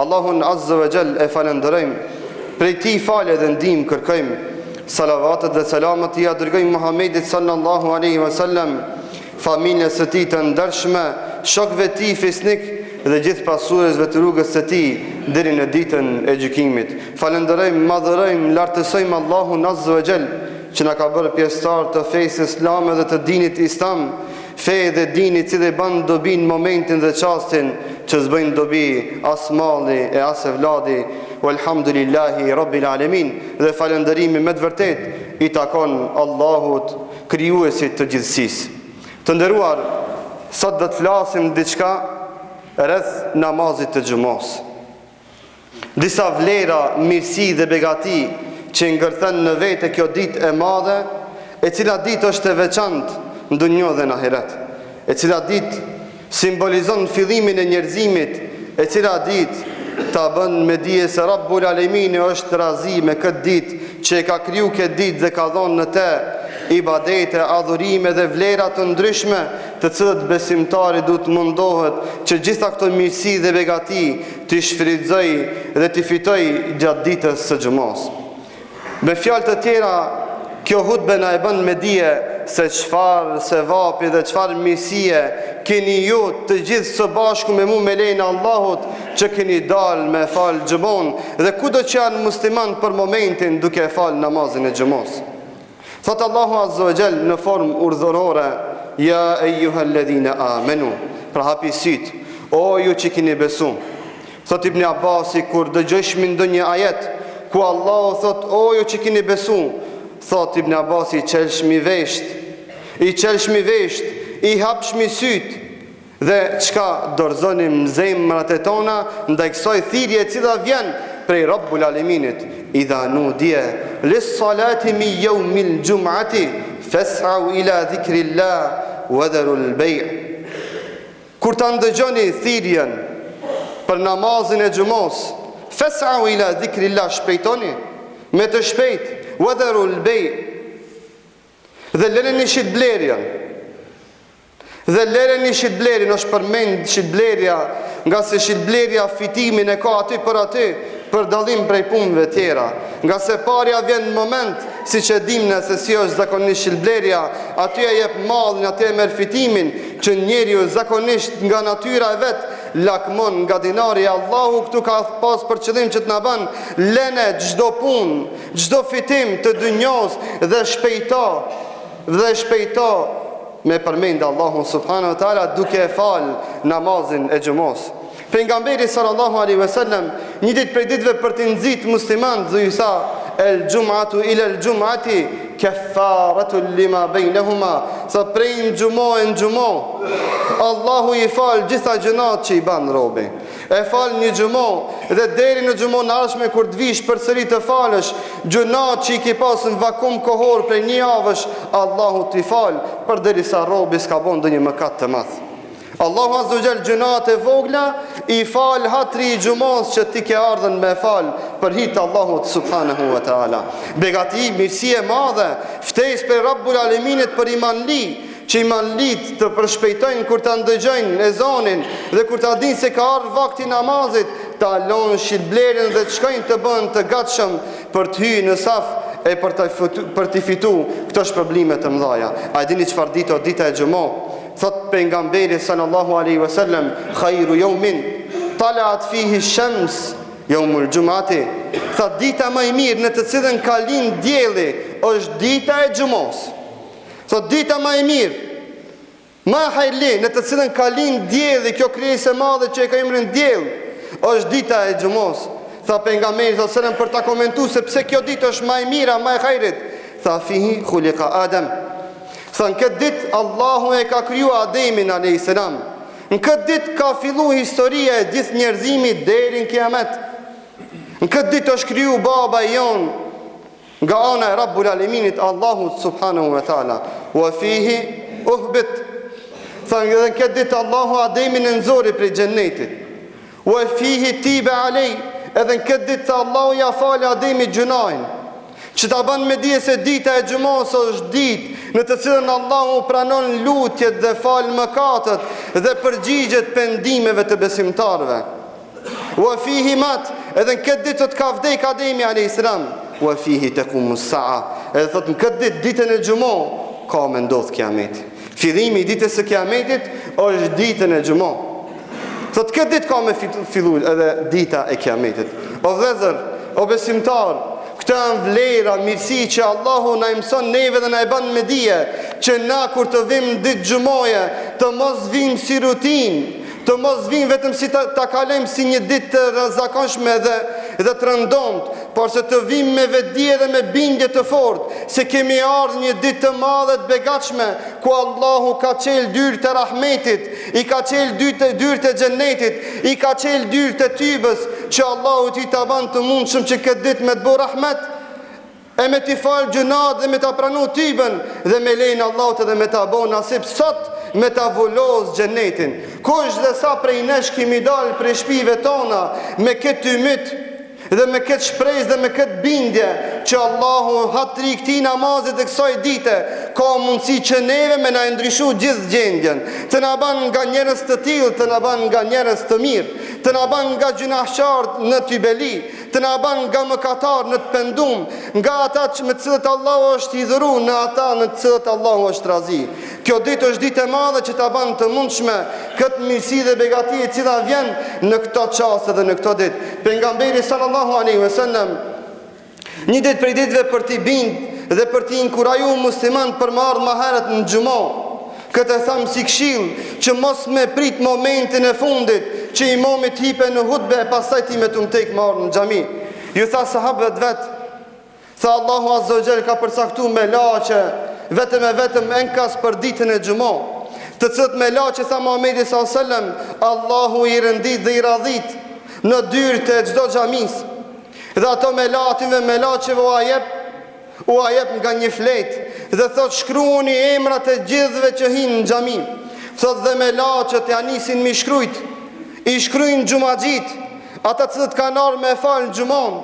Allahun Azza wa Jall e falenderojmë, prej tij falë dhe ndihmë kërkojmë. Salavatet dhe selamet i dërgojmë Muhamedit sallallahu alaihi wasallam, familjes së tij të ndershme, shokëve të tij fisnik dhe gjithë pasuesve të rrugës së tij deri në ditën e gjykimit. Falenderojmë, madhërojmë, lartësojmë Allahun Azza wa Jall që na ka bërë pjesëtar të fesë islame dhe të dinit islam, fe dhe dini cili ban dobi në momentin dhe qastin që zbëjnë dobi as mali e as evladi. Walhamdulillahi Rabbil Alamin. Dhe falënderimi me të vërtet i takon Allahut, krijuesit të gjithësisë. Të nderuar, sot do të flasim diçka rreth namazit të xumos. Disa vlera, mirësi dhe begati që ngërthen në vete kjo ditë e madhe, e cila ditë është e veçantë në dunjë dhe në ahiret, e cila ditë simbolizon fillimin e njerëzimit, e cila ditë ta bën me dije se Rabbul Alamin është razi me këtë ditë që e ka kriju këtë ditë dhe ka dhënë në te ibadete, adhurime dhe vlera të ndryshme, të cilët besimtari duhet mundohet që gjitha këto mirësi dhe begati të shfrytëzoj dhe të fitoj gjatë ditës së xumos. Me fjalë të tjera, kjo hutbe na e bën me dije se çfarë sevapi dhe çfarë mirësie keni ju të gjithë së bashku me mu me lejnë Allahut që keni dalë me falë xumon dhe kudo që janë musliman për momentin duke falë namazin e xumos. Thot Allahu Azza wa Jall në formë urdhërore: Ja eyyuhalladhina amanu, pra hapi syt, o ju që keni besu. Thot Ibn Abbasi, kur dëgjojmë ndonjë ajet ku Allahu thot o ju që keni besu, thot Ibn Abbasi, i qelshmi vesht, i hapshmi syt, dhe çka dorëzonim zemrat e tona ndaj kësaj thirrje e cila vjen prej Rabbul Alaminit: Idha nudiya lis-salati min yawmil jum'ati fas'au ila dhikrillah wa dharul bay'. Kur ta ndëgjoni thirrjen për namazin e xumos, fas'au ila dhikrillah, shpejtoni me të shpejt, wa dharul bay', dhe lëreni shitblerjen. Dhe lëreni shitblerjen, është përmend shitblerja, nga se shitblerja fitimin e ka aty për dallim prej punëve tjera. Nga se parja vjen në moment, si që dim në se si është zakonisht shitblerja, aty e jep mallin, aty e merr fitimin, që njeriu zakonisht nga natyra e vet lakmon nga dinari. Allahu këtu ka pas për qëllim që të na bën lene çdo punë, çdo fitim të dunjos dhe shpejto me përmend Allahun subhanahu wa taala duke fal namazin e xumos. Pejgamberi sallallahu alaihi wasallam një ditë prej ditëve për të nxit muslimanët dhe i tha: El jum'atu ila el jum'ati kaffaratu lima bainahuma. Sa prej në xumo Allahu i fal gjitha gjunat që i ban robi. E fal një xumo dhe deri në xumon e ardhshme kur të vish përsëri të falësh gjunat që i ke pasur në vakum kohor prej një javësh, Allahu t'i fal përderisa robi s'ka bën ndonjë mëkat të madh. Allahu Azza wa Jall gjunat e vogla i fal hatri i xumos që ti ke ardhën me fal për hit Allahut subhanahu wa taala. Begati, mirësi e madhe, ftesë për Rabbul Alaminit për imanli, që imanlit të përshpejtojnë kur ta ndëgjojnë ezanin dhe kur ta dinë se ka ardhur vakti namazit, ta lënë shitblerjen dhe të shkojnë të bëhen të gatshëm për të hyrë në saf e për të fituar këto shpërblime të mëdha. A dini çfarë ditë është dita e xumos? Thot pejgamberi sallallahu alaihi wasallam: Khairu yawmin talat fihi ash-shams yawmul jum'ati. Thot dita më e mirë në të cilën ka lind dielli është dita e xumos. Thot dita më e mirë, më hajli në të cilën ka lind dielli, kjo krijesë e madhe që e ka emrin diell, është dita e xumos. Tha pejgamberi sallallahu alaihi wasallam për ta komentuar se pse kjo ditë është më e mira, më e hajrit. Tha fihi khuliqa Adam. Tha në këtë ditë Allahu e ka kriju Ademin a.s. Në këtë ditë ka fillu historia e gjithë njerëzimit deri në kiamet. Në këtë ditë është kriju baba jon nga ana e Rabbul Alaminit Allahu subhanahu wa taala. Wa fihi uhbit. Tha në këtë ditë Allahu Ademin e nxori prej xhennetit. Wa fihi tiba alej. Edhe në këtë ditë Allahu ja fal Ademit gjunajin. Që ta bën me dije se dita e xumos është ditë në të cilën Allahu pranon lutjet dhe fal mëkatet dhe përgjigjet pendimeve të besimtarëve. wa fihi mat, edhe në këtë ditë të ka vdek Ademi a.s. wa fihi taqumu as-sa'a, edhe thot në këtë ditë, ditën e xhumo, ka me ndodh kiameti. Fillimi i ditës së kiametit është ditën e xhumo. Thot këtë ditë ka me fillu edhe dita e kiametit. O vëllezër, o besimtar, këto janë vlera, mirësi që Allahu na mëson neve dhe na e bën me dije, që na kur të vim ditë xhumoje, të mos vim si rutinë, të mos vim vetëm si ta kalojmë si një ditë të zakonshme dhe të rëndomt, por se të vim me vetdije dhe me bindje të fortë, se kemi ardhur një ditë të madhe të begatshme, ku Allahu ka çel dyert e rahmetit, i ka çel dyert e xhennetit, i ka çel dyert e tybës, që Allahu ti ta ban të mundshëm që këtë ditë me të bëj rahmet, e me t'i falë gjunat dhe me t'a pranu tybën, dhe me lejnë Allahut edhe me t'a bo nasip sot me t'a vulloz xhenetin. Kush dhe sa prej nesh kemi dalë prej shpive tona me këtë ymit dhe me këtë shprejz dhe me këtë bindje që Allahu hatri këti namazit dhe kësaj dite ka mundësi që neve me na ndryshu gjithë gjendjen, të na ban nga njerëz të tillë, të na ban nga njerëz të mirë, të na ban nga gjunahçar në tybeli, të na ban nga mëkatar në të pendum, nga ata që me të cilët Allahu është i dhuru në ata në të cilët Allahu është razi. Kjo ditë është ditë e madhe që ta ban të mundshme këtë mirësi dhe begati e cila vjen në këto çaste dhe në këto ditë. Pejgamberi sallallahu alaihi wasallam një ditë prej ditëve për t'i bind dhe për t'i inkuraju musliman për më ardhë më herët në xhumo, këtë e thamë si këshill që mos me prit momentin e fundit që imamit hipe në hutbe e pastaj ti me të mtek më ardhë në xhami. Ju tha sahabët vetë, tha Allahu azza wa jall ka përcaktuar me laçe vetëm e vetëm enkas për ditën e xhumo, të cilët me laçe tha Muhamedi sallallahu alaihi wasallam Allahu i rëndit dhe i radhit në dyert e çdo xhamis. Dhe ato me latinve me laçeve u ajep nga një fletë dhe thot shkruani emrat e gjithëve që hinë në xhami. Thot dhe me laçet ja nisin mi shkrujt, i shkrujnë xhumaxhit, ata cilët kanë ardhur me fal xhumon,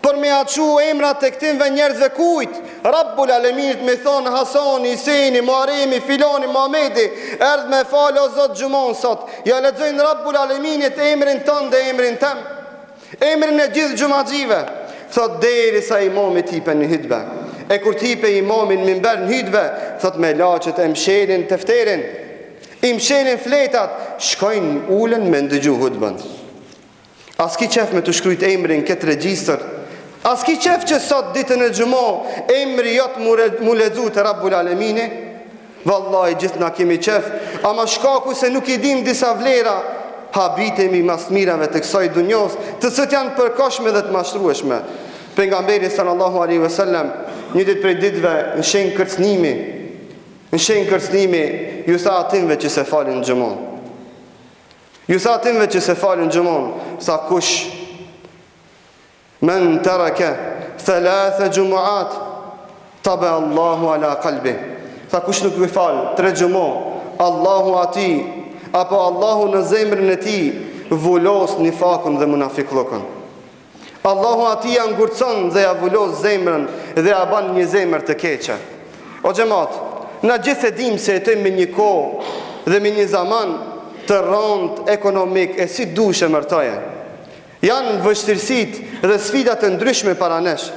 për me aqu emrat e këtimve njerëzve kujt, Rabbul Aleminit me thonë Hasani, Hiseni, Muharemi, Filoni, Muhamedi, erdh me fal o Zot xhumon sot. Ja lexojnë Rabbul Aleminit emrin ton dhe emrin tem, emrin e gjithë xhumaxhive. Thot deri sa imamit hipe në hutbe. E kur t'hipe imamin minber në hutbe, thot me laçet e mshelin tefterin, i mshelin fletat, shkojnë ulen me ndëgju hutbën. As ki qef me të shkrujt emrin këtë regjistër, as ki qef që sot ditën e xhumo emri jot mu lexu te Rabbul Alemini. Vallahi gjithë na kemi qef, ama shkaku se nuk i dim disa vlera, habitemi mas mirave të kësaj dunjos, të cilët janë përkohshme dhe të mashtrueshme. Pejgamberi sallallahu alaihi wasallam një ditë prej ditëve në shenjë kërcënimi ju tha atinve që se falin xhumon. Ju tha atinve që se falin xhumon, sa kush men taraka thalatha jumu'at taba Allahu ala qalbi. Sa kush nuk i fal 3 xhumo, Allahu ati apo Allahu në zemrën e tij vulos nifakun dhe munafiklokën. Allahu ati ja ngurcon dhe ja vulos zemrën dhe ja ban një zemër të keqe. O xhamat, na gjithë e dim se jetojmë me një kohë dhe me një zaman të rënd ekonomik e si dushe mërtoje. Janë vështirësitë dhe sfidat të ndryshme para nesh,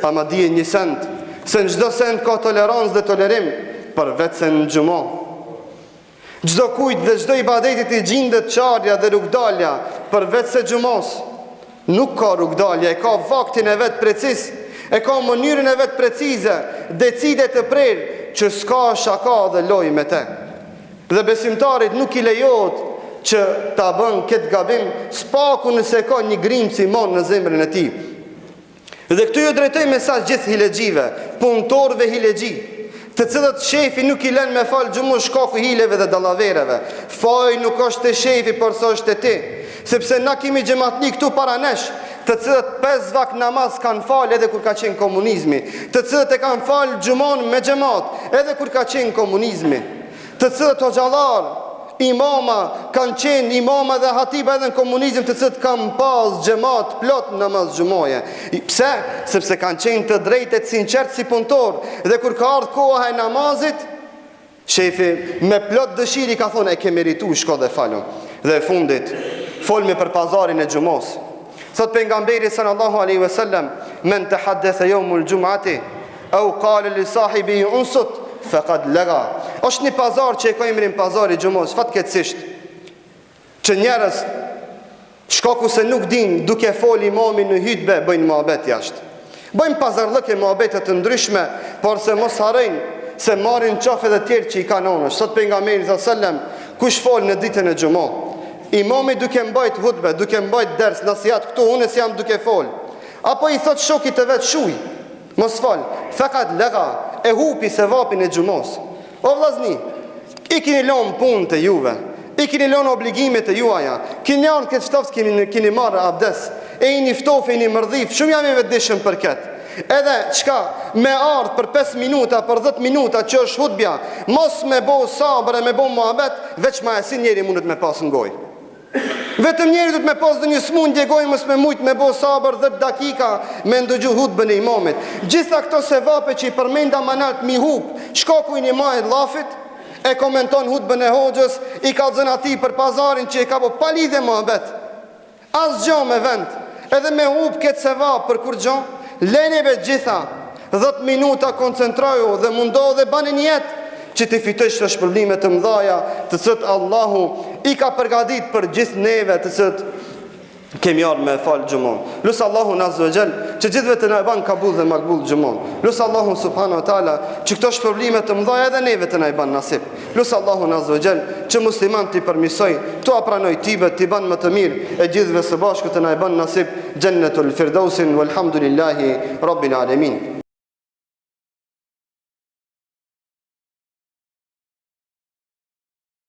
ama dije një send, se në çdo send ka tolerancë dhe tolerim, përveç se në xhumo. Çdo kujt dhe çdo ibadetit i gjendet çarja dhe rrugdalja, përveç se xhumos. Nuk ka rrugdalja, e ka vaktin e vet preciz, e ka mënyrën e vet precize, decide të prerë që s'ka shaka dhe loj me te. Dhe besimtarit nuk i lejohet që ta bën këtë gabim, spaku nëse ka një grimë si mon në zemrën e tij. Dhe këtu ju drejtoj mesazh gjithë hilexhive, punëtorëve hilexhi, të cilët shefi nuk i lën me fal xhumu shkaku hileve dhe dallavereve. Faji nuk është te shefi, por sa është te ti. Sepse na kemi xhamatlik këtu para nesh, të cilët 5 vakt namaz kanë fal edhe kur ka qenë komunizmi, të cilët e kanë fal xhumon me xhamat edhe kur ka qenë komunizmi, të cilët hoxhallar, imama kanë qenë imama dhe hatiba edhe në komunizm, të cilët kanë pas xhamat plot namaz xhumoje. Pse? Sepse kanë qenë të drejtë të sinqert si punëtor, dhe kur ka ardhur koha e namazit, shefi me plot dëshirë ka thonë e ke merituar, shko dhe falun. Dhe fundit folmi për pazarin e xumos. Thot pejgamberi sallallahu alaihi wasallam, men tahaddatha yawmul jum'ati au qala li sahibi unsut faqad laga. Është një pazar që e ka emrin pazari i xumos, fatkeqësisht që njerëz shkaku se nuk din, duke fol imamin në hutbe bëjnë muhabet jashtë. Bëjmë pazarllëke muhabete të ndryshme, por se mos harrojnë se marrin qafe dhe tjerë që i kanë onësh. Sot pejgamberi sallallahu alaihi wasallam, kush fol në ditën e xumë, imami duke mbajt hutbe, duke mbajt ders, nasihat këtu, unë jam duke fol. Apo i thot shokit të vet shuj, mos fol, fakat lega, e hupi se vapin e xumos. O vllazni, i keni lënë punë të juve, i keni lënë obligimet e juaja, keni janë këtë ftoftë keni marrë abdes, e i një ftofë, i një mërdhif, shumë jam i vetëdijshëm për këtë. Edhe qka me ardh për 5 minuta, për 10 minuta që është hutbja, mos me bo sabër e me bo muhabet, veç ma e si njeri mundet me pas në goj. Vetëm njeri du të me pas dhe një smundje goj, mos me mujt me bo sabër 10 dakika me ndëgju hutbën e imamit. Gjitha këto se vape që i përmenda manat mi hup, shkaku i një majt lafit, e komenton hutbën e hoxhës, i ka zën ati për pazarin që i ka bo palidhe muhabet. As gjo me vend, edhe me hup këtë se vap për kur gjo, lenjeve gjitha 10 minuta koncentroju dhe mundohu dhe bani njetë që të fitësh të shpërbime të mdhaja të cët Allahu i ka përgadit për gjithë neve të cët kemi ardhur me fal xhumon. Lusë Allahu azza wa jall që gjithëve të na e ban kabul dhe makbul xhumon. Lusë Allahu subhanahu wa taala që këto shpërblime të mëdha edhe neve të na e ban nasip. Lusë Allahu azza wa jall që musliman të përmisoj, to apranoj tibet, të ban më të mirë e gjithëve së bashku të na e ban nasip jannatul firdausin walhamdulillahi rabbil alamin.